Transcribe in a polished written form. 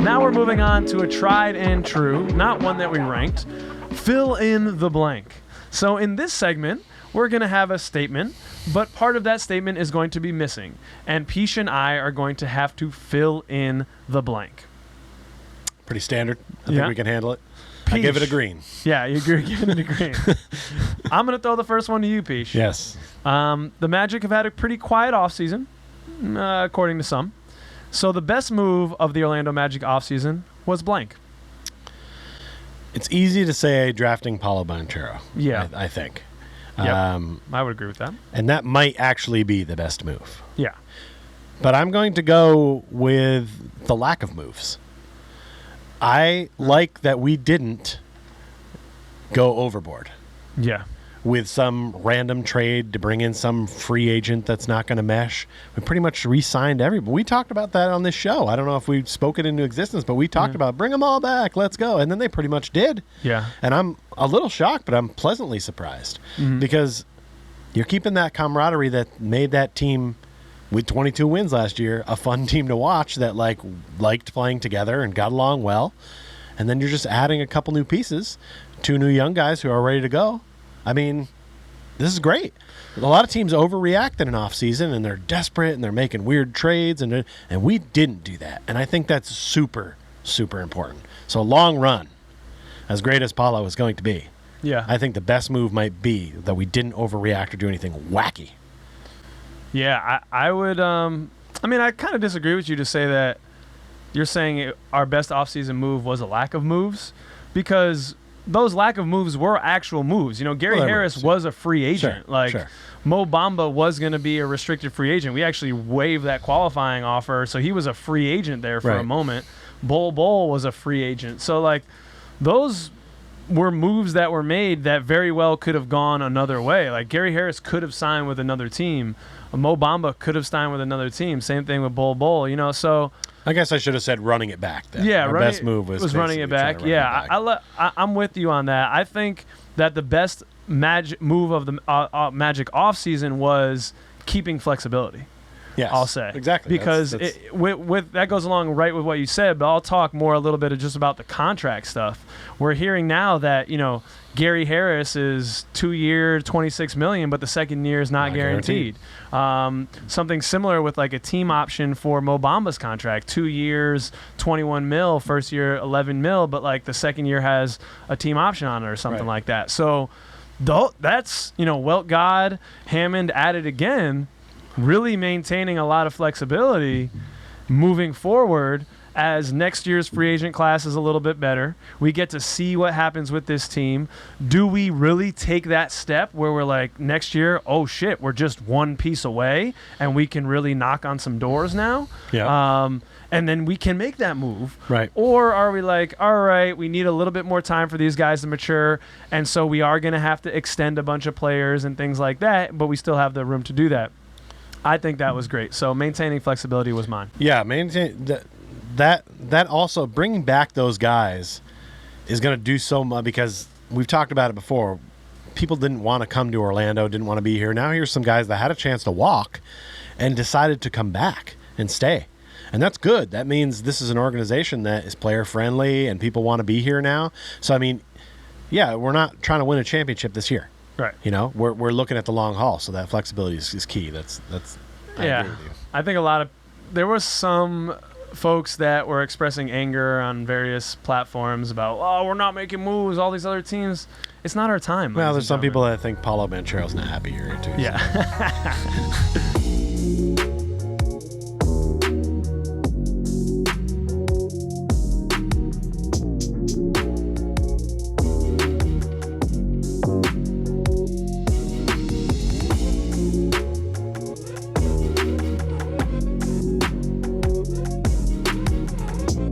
Now we're moving on to a tried and true, not one that we ranked, fill in the blank. So in this segment, we're going to have a statement, but part of that statement is going to be missing. And Pich and I are going to have to fill in the blank. Pretty standard. I think we can handle it. Pich. I give it a green. Yeah, you're giving it a green. I'm going to throw the first one to you, Pich. Yes. The Magic have had a pretty quiet offseason, according to some. So the best move of the Orlando Magic offseason was blank. It's easy to say drafting Paolo Banchero. Yeah. I think. Yep. I would agree with that. And that might actually be the best move. Yeah. But I'm going to go with the lack of moves. I like that we didn't go overboard. Yeah. With some random trade to bring in some free agent that's not going to mesh. We pretty much re-signed everybody. We talked about that on this show. I don't know if we spoke it into existence, but we talked about bring them all back, let's go. And then they pretty much did. Yeah. And I'm a little shocked, but I'm pleasantly surprised because you're keeping that camaraderie that made that team with 22 wins last year a fun team to watch that liked playing together and got along well. And then you're just adding a couple new pieces, 2 new young guys who are ready to go. I mean, this is great. A lot of teams overreact in an offseason, and they're desperate, and they're making weird trades, and we didn't do that. And I think that's super, super important. So long run, as great as Paolo is going to be, I think the best move might be that we didn't overreact or do anything wacky. Yeah, I would I mean, I kind of disagree with you to say that you're saying our best offseason move was a lack of moves, because those lack of moves were actual moves. You know, Gary Harris was a free agent. Mo Bamba was going to be a restricted free agent. We actually waived that qualifying offer, so he was a free agent there for a moment. Bol was a free agent. So, those were moves that were made that very well could have gone another way. Like, Gary Harris could have signed with another team. Mo Bamba could have signed with another team. Same thing with Bol, you know, so... I guess I should have said running it back then. Yeah, our best move was running it back. I'm with you on that. I think that the best move of the Magic offseason was keeping flexibility. Yes, I'll say exactly, because with that goes along right with what you said. But I'll talk more a little bit just about the contract stuff. We're hearing now that Gary Harris is 2 years, $26 million, but the second year is not guaranteed. Something similar with a team option for Mo Bamba's contract, 2 years, $21 million, first year $11 million, but the second year has a team option on it or something like that. So that's Welt God, Hammond added again, really maintaining a lot of flexibility moving forward. As next year's free agent class is a little bit better, we get to see what happens with this team. Do we really take that step where we're next year, oh shit, we're just one piece away and we can really knock on some doors now? Yeah. And then we can make that move. Right. Or are we all right, we need a little bit more time for these guys to mature, and so we are going to have to extend a bunch of players and things like that, but we still have the room to do that. I think that was great. So maintaining flexibility was mine. Yeah, that also bringing back those guys is going to do so much, because we've talked about it before. People didn't want to come to Orlando, didn't want to be here. Now here's some guys that had a chance to walk and decided to come back and stay. And that's good. That means this is an organization that is player friendly and people want to be here now. So, I mean, yeah, we're not trying to win a championship this year. Right. We're looking at the long haul. So that flexibility is key. I agree with you. I think there was some folks that were expressing anger on various platforms about, we're not making moves, all these other teams. It's not our time. Well, there's some people that think Paolo Banchero's not happy here too. Yeah.